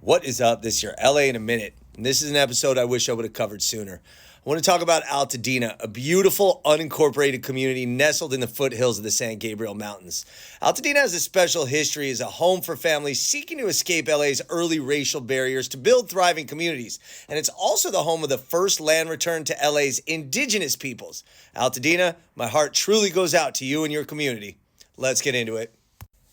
What is up? This is your LA in a minute. And this is an episode I wish I would have covered sooner. I want to talk about Altadena, a beautiful unincorporated community nestled in the foothills of the San Gabriel Mountains. Altadena has a special history as a home for families seeking to escape LA's early racial barriers to build thriving communities. And it's also the home of the first land return to LA's indigenous peoples. Altadena, my heart truly goes out to you and your community. Let's get into it.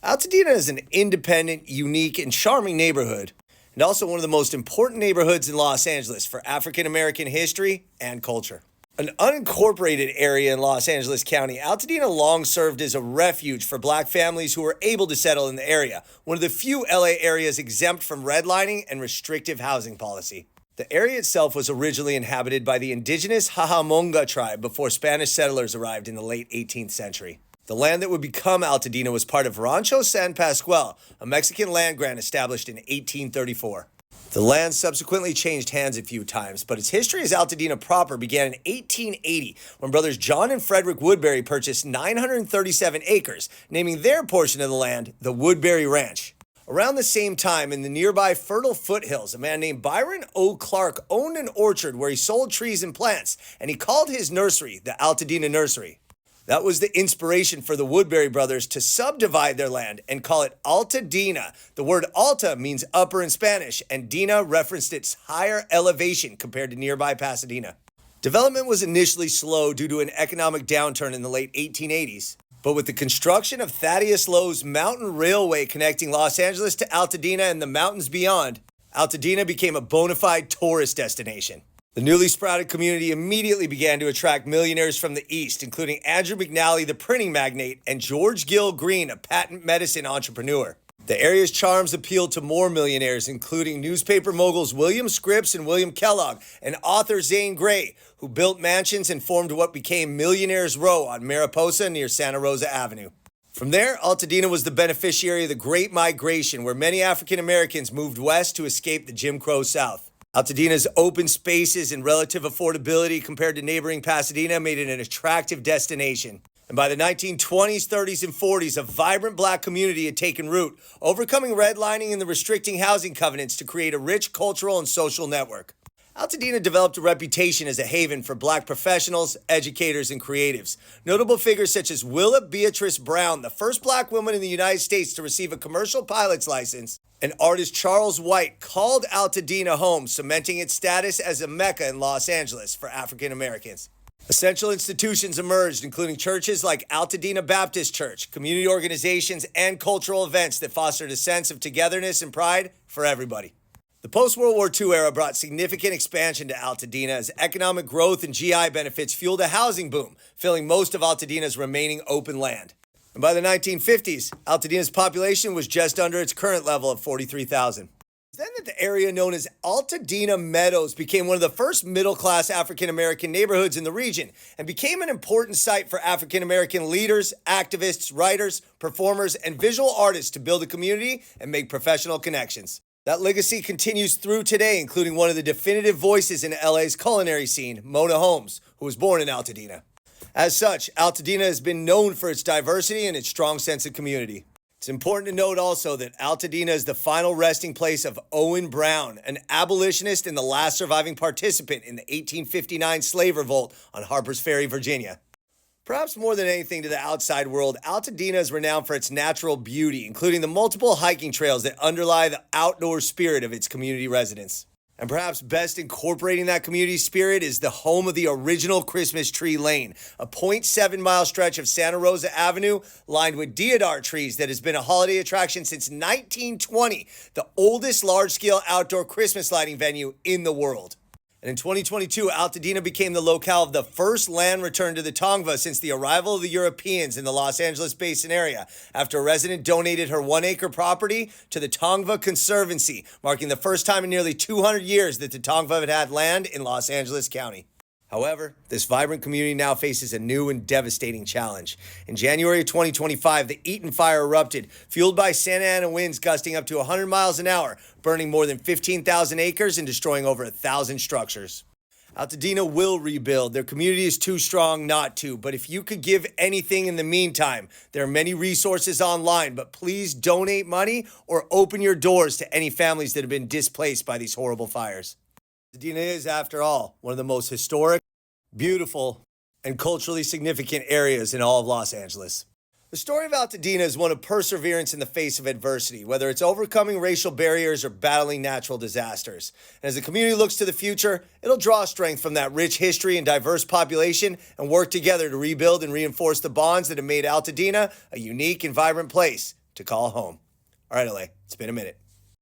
Altadena is an independent, unique, and charming neighborhood, and also one of the most important neighborhoods in Los Angeles for African American history and culture. An unincorporated area in Los Angeles County, Altadena long served as a refuge for Black families who were able to settle in the area, one of the few LA areas exempt from redlining and restrictive housing policy. The area itself was originally inhabited by the indigenous Cajamonga tribe before Spanish settlers arrived in the late 18th century. The land that would become Altadena was part of Rancho San Pascual, a Mexican land grant established in 1834. The land subsequently changed hands a few times, but its history as Altadena proper began in 1880 when brothers John and Frederick Woodbury purchased 937 acres, naming their portion of the land the Woodbury Ranch. Around the same time, in the nearby fertile foothills, a man named Byron O. Clark owned an orchard where he sold trees and plants, and he called his nursery the Altadena Nursery. That was the inspiration for the Woodbury brothers to subdivide their land and call it Altadena. The word Alta means upper in Spanish, and Dena referenced its higher elevation compared to nearby Pasadena. Development was initially slow due to an economic downturn in the late 1880s, but with the construction of Thaddeus Lowe's mountain railway connecting Los Angeles to Altadena and the mountains beyond, Altadena became a bona fide tourist destination. The newly sprouted community immediately began to attract millionaires from the East, including Andrew McNally, the printing magnate, and George Gill Green, a patent medicine entrepreneur. The area's charms appealed to more millionaires, including newspaper moguls William Scripps and William Kellogg, and author Zane Grey, who built mansions and formed what became Millionaires Row on Mariposa near Santa Rosa Avenue. From there, Altadena was the beneficiary of the Great Migration, where many African Americans moved west to escape the Jim Crow South. Altadena's open spaces and relative affordability compared to neighboring Pasadena made it an attractive destination. And by the 1920s, 30s, and 40s, a vibrant Black community had taken root, overcoming redlining and the restricting housing covenants to create a rich cultural and social network. Altadena developed a reputation as a haven for Black professionals, educators, and creatives. Notable figures such as Willa Beatrice Brown, the first Black woman in the United States to receive a commercial pilot's license, and artist Charles White called Altadena home, cementing its status as a Mecca in Los Angeles for African Americans. Essential institutions emerged, including churches like Altadena Baptist Church, community organizations, and cultural events that fostered a sense of togetherness and pride for everybody. The post-World War II era brought significant expansion to Altadena as economic growth and GI benefits fueled a housing boom, filling most of Altadena's remaining open land. And by the 1950s, Altadena's population was just under its current level of 43,000. Then that the area known as Altadena Meadows became one of the first middle-class African-American neighborhoods in the region and became an important site for African-American leaders, activists, writers, performers, and visual artists to build a community and make professional connections. That legacy continues through today, including one of the definitive voices in LA's culinary scene, Mona Holmes, who was born in Altadena. As such, Altadena has been known for its diversity and its strong sense of community. It's important to note also that Altadena is the final resting place of Owen Brown, an abolitionist and the last surviving participant in the 1859 slave revolt on Harper's Ferry, Virginia. Perhaps more than anything to the outside world, Altadena is renowned for its natural beauty, including the multiple hiking trails that underlie the outdoor spirit of its community residents. And perhaps best incorporating that community spirit is the home of the original Christmas Tree Lane, a 0.7-mile stretch of Santa Rosa Avenue lined with deodar trees that has been a holiday attraction since 1920, the oldest large-scale outdoor Christmas lighting venue in the world. And in 2022, Altadena became the locale of the first land return to the Tongva since the arrival of the Europeans in the Los Angeles basin area, after a resident donated her 1-acre property to the Tongva Conservancy, marking the first time in nearly 200 years that the Tongva had had land in Los Angeles County. However, this vibrant community now faces a new and devastating challenge. In January of 2025, the Eaton fire erupted, fueled by Santa Ana winds gusting up to 100 miles an hour, burning more than 15,000 acres and destroying over 1,000 structures. Altadena will rebuild. Their community is too strong not to. But if you could give anything in the meantime, there are many resources online. But please donate money or open your doors to any families that have been displaced by these horrible fires. Altadena is, after all, one of the most historic, beautiful, and culturally significant areas in all of Los Angeles. The story of Altadena is one of perseverance in the face of adversity, whether it's overcoming racial barriers or battling natural disasters. And as the community looks to the future, it'll draw strength from that rich history and diverse population and work together to rebuild and reinforce the bonds that have made Altadena a unique and vibrant place to call home. All right, LA, it's been a minute.